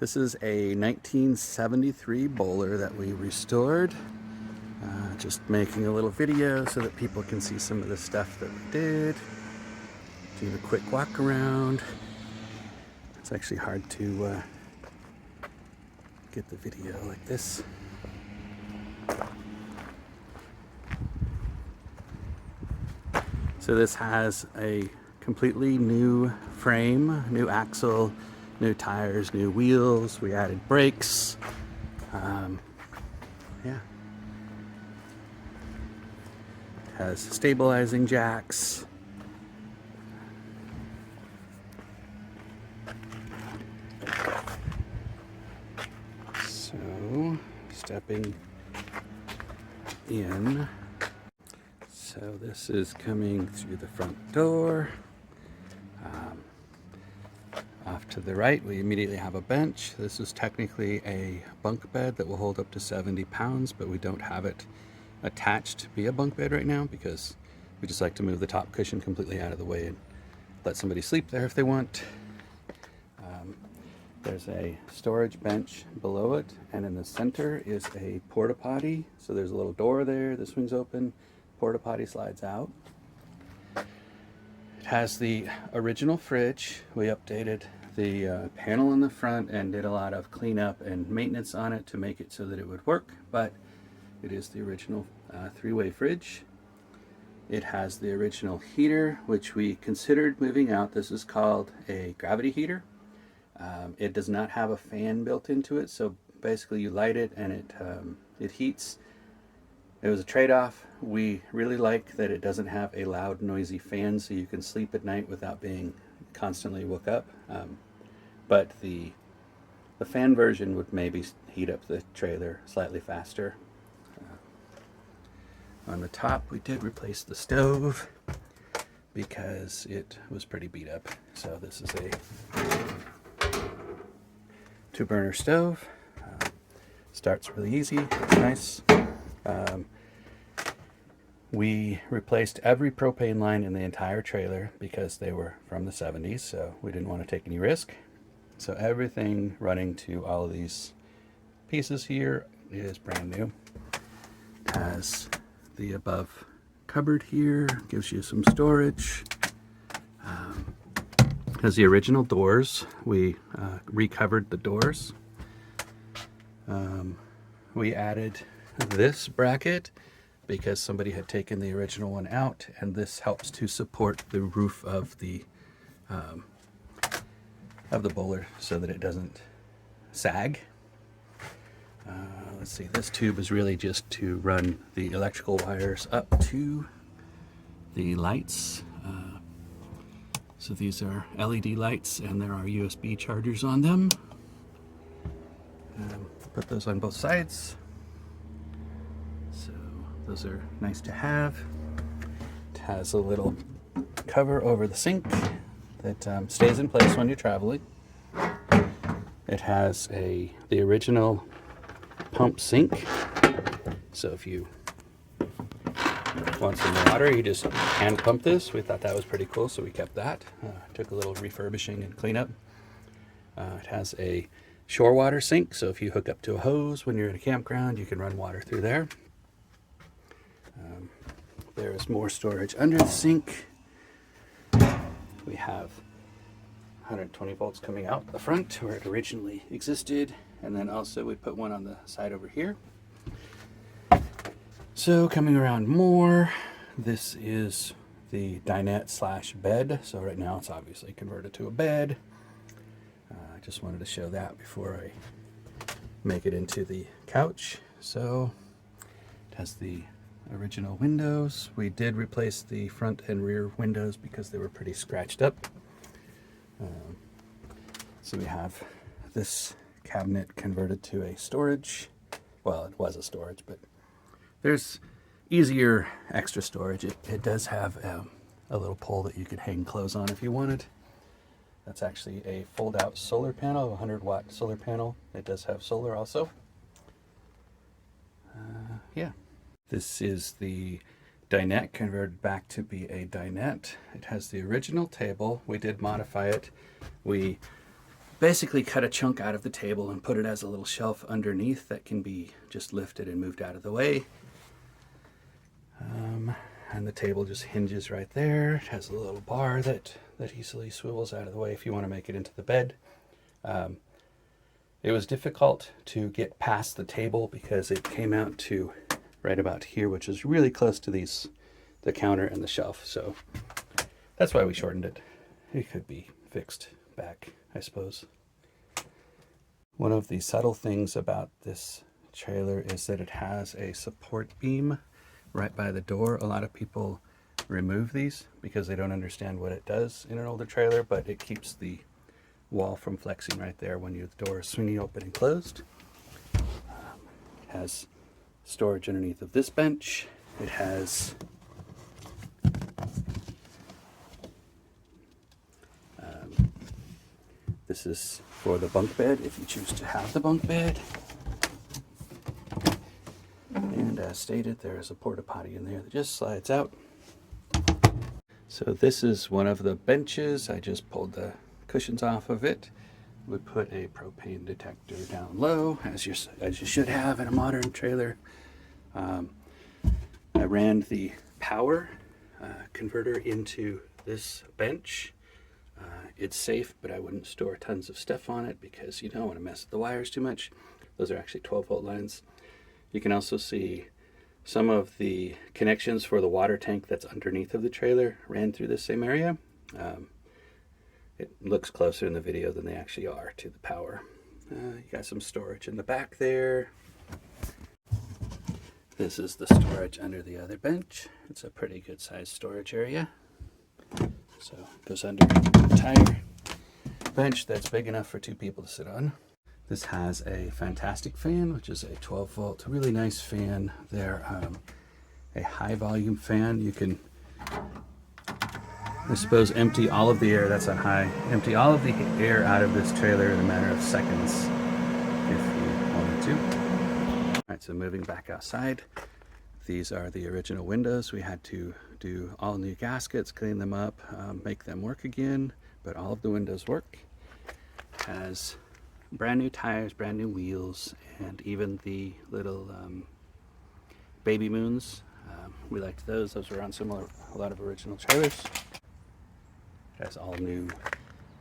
This is a 1973 Boler that we restored. Just making a little video so that people can see some of the stuff that we did. Do a quick walk around. It's actually hard to get the video like this. So this has a completely new frame, new axle, new tires, new wheels. We added brakes. Yeah. It has stabilizing jacks. So, stepping in. So this is coming through the front door. Off to the right, we immediately have a bench. This is technically a bunk bed that will hold up to 70 pounds, but we don't have it attached to be a bunk bed right now because we just like to move the top cushion completely out of the way and let somebody sleep there if they want. There's a storage bench below it, and in the center is a porta potty. So there's a little door there that swings open. Porta potty slides out. It has the original fridge. We updated the panel in the front and did a lot of cleanup and maintenance on it to make it so that it would work, but it is the original three-way fridge. It has the original heater, which we considered moving out. This is called a gravity heater. It does not have a fan built into it, so basically you light it and it heats. It was a trade-off. We really like that it doesn't have a loud, noisy fan, so you can sleep at night without being constantly woke up. But the fan version would maybe heat up the trailer slightly faster. On the top, we did replace the stove because it was pretty beat up. So this is a 2-burner stove. Starts really easy. It's nice. We replaced every propane line in the entire trailer because they were from the 70s, so we didn't want to take any risk. So everything running to all of these pieces here is brand new. It has the above cupboard here, gives you some storage. Has the original doors. We recovered the doors. We added this bracket because somebody had taken the original one out, and this helps to support the roof of the Boler so that it doesn't sag. Let's see, this tube is really just to run the electrical wires up to the lights. So these are LED lights, and there are USB chargers on them. Put those on both sides. So those are nice to have. It has a little cover over the sink that stays in place when you're traveling. It has the original pump sink. So if you want some water, you just hand pump this. We thought that was pretty cool, so we kept that. Took a little refurbishing and cleanup. It has a shore water sink, so if you hook up to a hose when you're at a campground, you can run water through there. There is more storage under the sink. We have 120 volts coming out the front where it originally existed, and then also we put one on the side over here. So coming around more, this is the dinette slash bed. So right now it's obviously converted to a bed. I just wanted to show that before I make it into the couch. So it has the original windows. We did replace the front and rear windows because they were pretty scratched up. So we have this cabinet converted to a storage. Well, it was a storage, but there's easier extra storage. It does have a little pole that you could hang clothes on if you wanted. That's actually a fold-out solar panel, a 100-watt solar panel. It does have solar also. Yeah. This is the dinette converted back to be a dinette. It has the original table. We did modify it. We basically cut a chunk out of the table and put it as a little shelf underneath that can be just lifted and moved out of the way. And the table just hinges right there. It has a little bar that easily swivels out of the way if you want to make it into the bed. It was difficult to get past the table because it came out to right about here, which is really close to the counter and the shelf. So that's why we shortened it. It could be fixed back, I suppose. One of the subtle things about this trailer is that it has a support beam right by the door. A lot of people remove these because they don't understand what it does in an older trailer, but it keeps the wall from flexing right there when the door is swinging open and closed. It has storage underneath of this bench. It has this is for the bunk bed if you choose to have the bunk bed. And as stated, there is a porta potty in there that just slides out. So this is one of the benches. I just pulled the cushions off of it. We put a propane detector down low, as you should have in a modern trailer. I ran the power converter into this bench. It's safe, but I wouldn't store tons of stuff on it because you don't want to mess with the wires too much. Those are actually 12-volt lines. You can also see some of the connections for the water tank that's underneath of the trailer ran through the same area. It looks closer in the video than they actually are to the power. You got some storage in the back there. This is the storage under the other bench. It's a pretty good sized storage area. So it goes under an entire bench that's big enough for 2 people to sit on. This has a fantastic fan, which is a 12-volt, really nice fan there. A high volume fan. You can, I suppose, empty all of the air, that's on high, empty all of the air out of this trailer in a matter of seconds if you wanted to. All right, so moving back outside, these are the original windows. We had to do all new gaskets, clean them up, make them work again, but all of the windows work. Has brand new tires, brand new wheels, and even the little baby moons. We liked those. Those were on a lot of original trailers. It has all new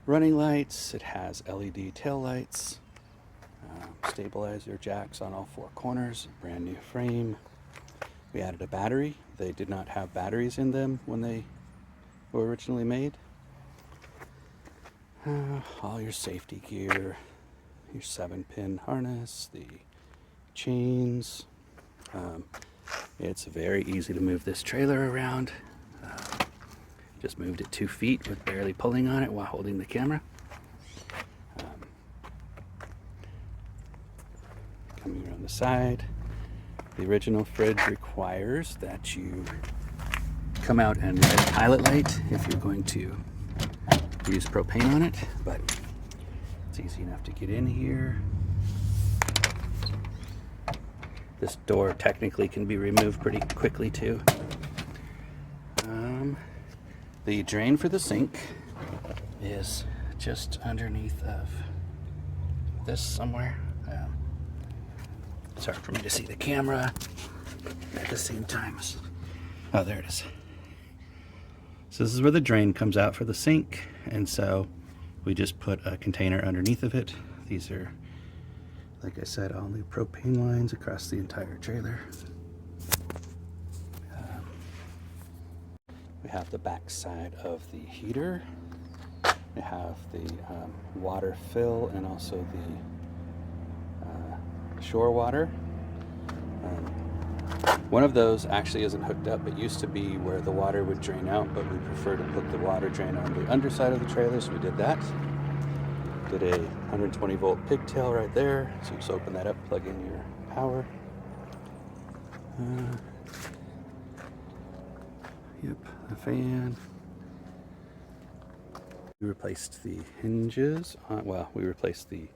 running lights. It has LED tail lights, stabilizer jacks on all 4 corners, brand new frame. We added a battery. They did not have batteries in them when they were originally made. All your safety gear, your 7-pin harness, the chains. It's very easy to move this trailer around. Just moved it 2 feet with barely pulling on it while holding the camera. Coming around the side. The original fridge requires that you come out and light a pilot light if you're going to use propane on it, but it's easy enough to get in here. This door technically can be removed pretty quickly too. The drain for the sink is just underneath of this somewhere. It's hard for me to see the camera at the same time. Oh, there it is. So this is where the drain comes out for the sink, and so we just put a container underneath of it. These are, like I said, all new propane lines across the entire trailer. We have the back side of the heater. We have the water fill and also the shore water. One of those actually isn't hooked up. It used to be where the water would drain out, but we prefer to put the water drain on the underside of the trailer, so we did that. Did a 120 volt pigtail right there, so you just open that up, plug in your power. Yep, the fan. We replaced the hinges we replaced the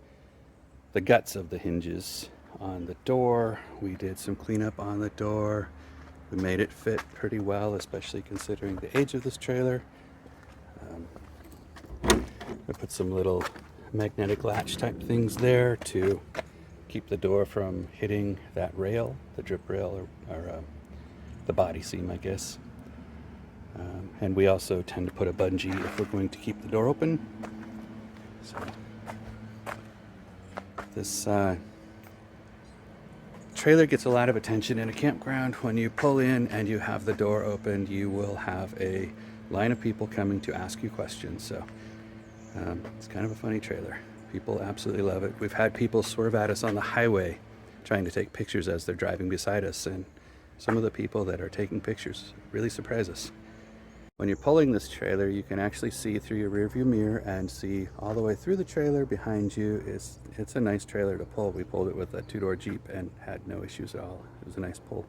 guts of the hinges on the door. We did some cleanup on the door. We made it fit pretty well, especially considering the age of this trailer. I put some little magnetic latch type things there to keep the door from hitting that rail, the drip rail, or the body seam, I guess. And we also tend to put a bungee if we're going to keep the door open. So this trailer gets a lot of attention in a campground. When you pull in and you have the door opened, you will have a line of people coming to ask you questions. So it's kind of a funny trailer. People absolutely love it. We've had people swerve at us on the highway trying to take pictures as they're driving beside us, and some of the people that are taking pictures really surprise us. When you're pulling this trailer, you can actually see through your rearview mirror and see all the way through the trailer behind you. It's a nice trailer to pull. We pulled it with a two-door Jeep and had no issues at all. It was a nice pull.